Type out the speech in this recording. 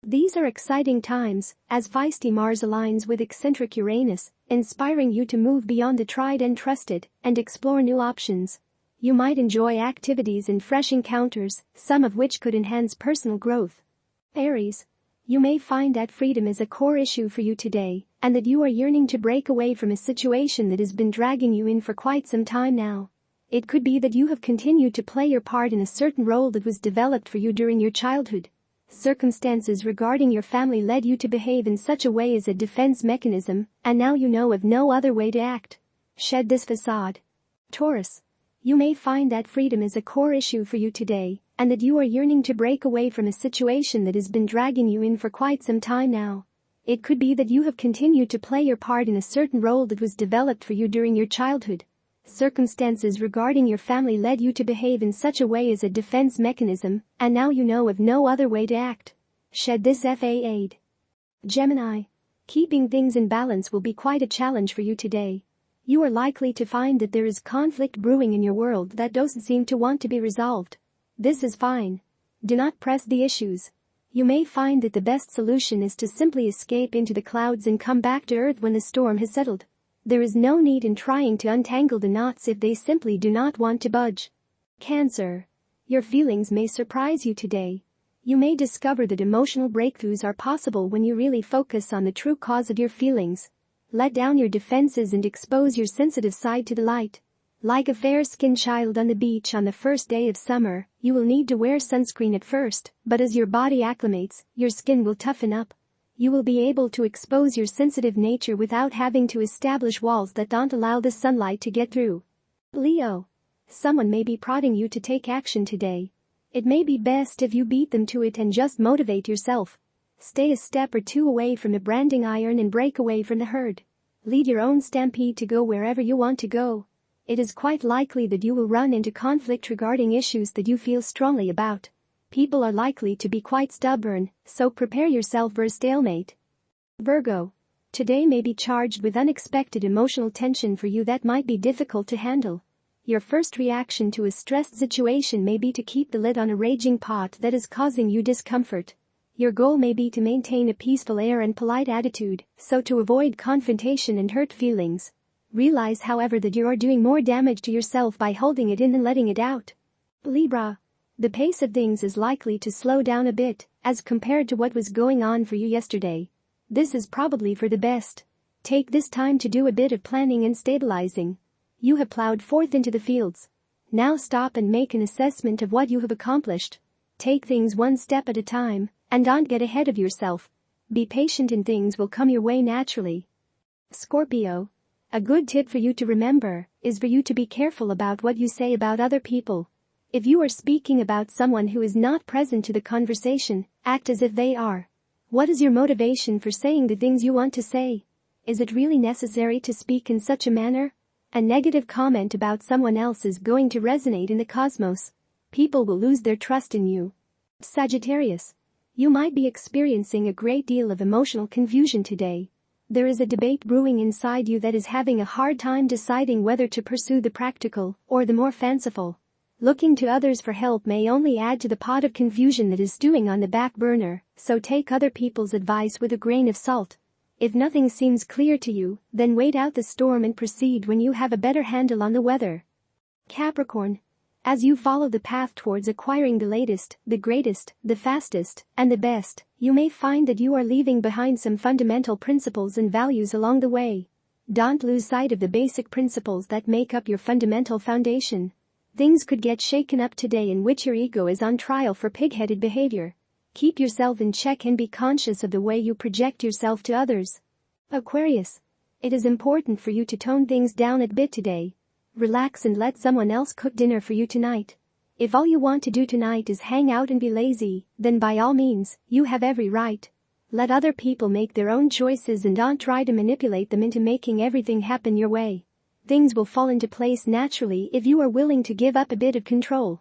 These are exciting times, as feisty Mars aligns with eccentric Uranus, inspiring you to move beyond the tried and trusted and explore new options. You might enjoy activities and fresh encounters, some of which could enhance personal growth. Aries. You may find that freedom is a core issue for you today, and that you are yearning to break away from a situation that has been dragging you in for quite some time now. It could be that you have continued to play your part in a certain role that was developed for you during your childhood. Circumstances regarding your family led you to behave in such a way as a defense mechanism, and now you know of no other way to act. Shed this facade. Taurus. You may find that freedom is a core issue for you today, and that you are yearning to break away from a situation that has been dragging you in for quite some time now. It could be that you have continued to play your part in a certain role that was developed for you during your childhood. Circumstances regarding your family led you to behave in such a way as a defense mechanism, and now you know of no other way to act. Shed this facade. Gemini. Keeping things in balance will be quite a challenge for you today. You are likely to find that there is conflict brewing in your world that doesn't seem to want to be resolved. This is fine. Do not press the issues. You may find that the best solution is to simply escape into the clouds and come back to earth when the storm has settled. There is no need in trying to untangle the knots if they simply do not want to budge. Cancer. Your feelings may surprise you today. You may discover that emotional breakthroughs are possible when you really focus on the true cause of your feelings. Let down your defenses and expose your sensitive side to the light. Like a fair-skinned child on the beach on the first day of summer, you will need to wear sunscreen at first, but as your body acclimates, your skin will toughen up. You will be able to expose your sensitive nature without having to establish walls that don't allow the sunlight to get through. Leo. Someone may be prodding you to take action today. It may be best if you beat them to it and just motivate yourself. Stay a step or two away from the branding iron and break away from the herd. Lead your own stampede to go wherever you want to go. It is quite likely that you will run into conflict regarding issues that you feel strongly about. People are likely to be quite stubborn, so prepare yourself for a stalemate. Virgo. Today may be charged with unexpected emotional tension for you that might be difficult to handle. Your first reaction to a stressed situation may be to keep the lid on a raging pot that is causing you discomfort. Your goal may be to maintain a peaceful air and polite attitude, so to avoid confrontation and hurt feelings. Realize, however, that you are doing more damage to yourself by holding it in than letting it out. Libra. The pace of things is likely to slow down a bit, as compared to what was going on for you yesterday. This is probably for the best. Take this time to do a bit of planning and stabilizing. You have plowed forth into the fields. Now stop and make an assessment of what you have accomplished. Take things one step at a time, and don't get ahead of yourself. Be patient and things will come your way naturally. Scorpio. A good tip for you to remember is for you to be careful about what you say about other people. If you are speaking about someone who is not present to the conversation, act as if they are. What is your motivation for saying the things you want to say? Is it really necessary to speak in such a manner? A negative comment about someone else is going to resonate in the cosmos. People will lose their trust in you. Sagittarius. You might be experiencing a great deal of emotional confusion today. There is a debate brewing inside you that is having a hard time deciding whether to pursue the practical or the more fanciful. Looking to others for help may only add to the pot of confusion that is stewing on the back burner, so take other people's advice with a grain of salt. If nothing seems clear to you, then wait out the storm and proceed when you have a better handle on the weather. Capricorn. As you follow the path towards acquiring the latest, the greatest, the fastest, and the best, you may find that you are leaving behind some fundamental principles and values along the way. Don't lose sight of the basic principles that make up your fundamental foundation. Things could get shaken up today in which your ego is on trial for pig-headed behavior. Keep yourself in check and be conscious of the way you project yourself to others. Aquarius. It is important for you to tone things down a bit today. Relax and let someone else cook dinner for you tonight. If all you want to do tonight is hang out and be lazy, then by all means, you have every right. Let other people make their own choices and don't try to manipulate them into making everything happen your way. Things will fall into place naturally if you are willing to give up a bit of control.